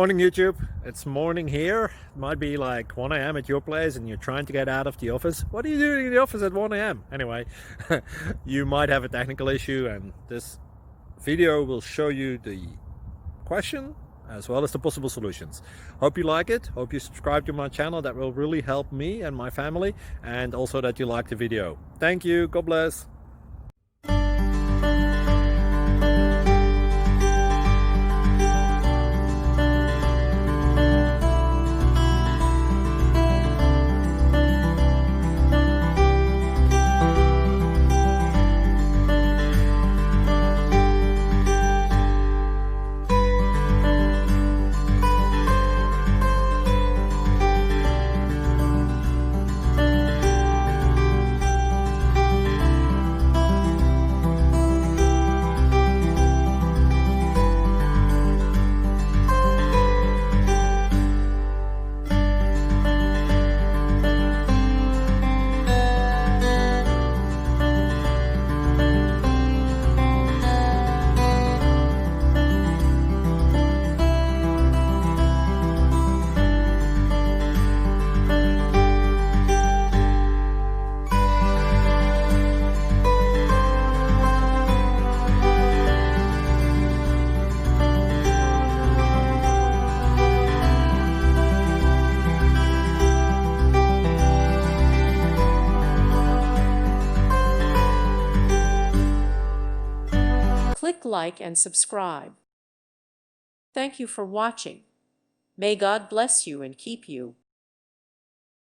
Morning YouTube, it's morning here. It might be like 1 a.m. at your place and you're trying to get out of the office. What are you doing in the office at 1 a.m.? Anyway, you might have a technical issue and this video will show you the question as well as the possible solutions. Hope you like it, hope you subscribe to my channel. That will really help me and my family, and also that you like the video. Thank you, God bless. Click like and subscribe. Thank you for watching. May God bless you and keep you.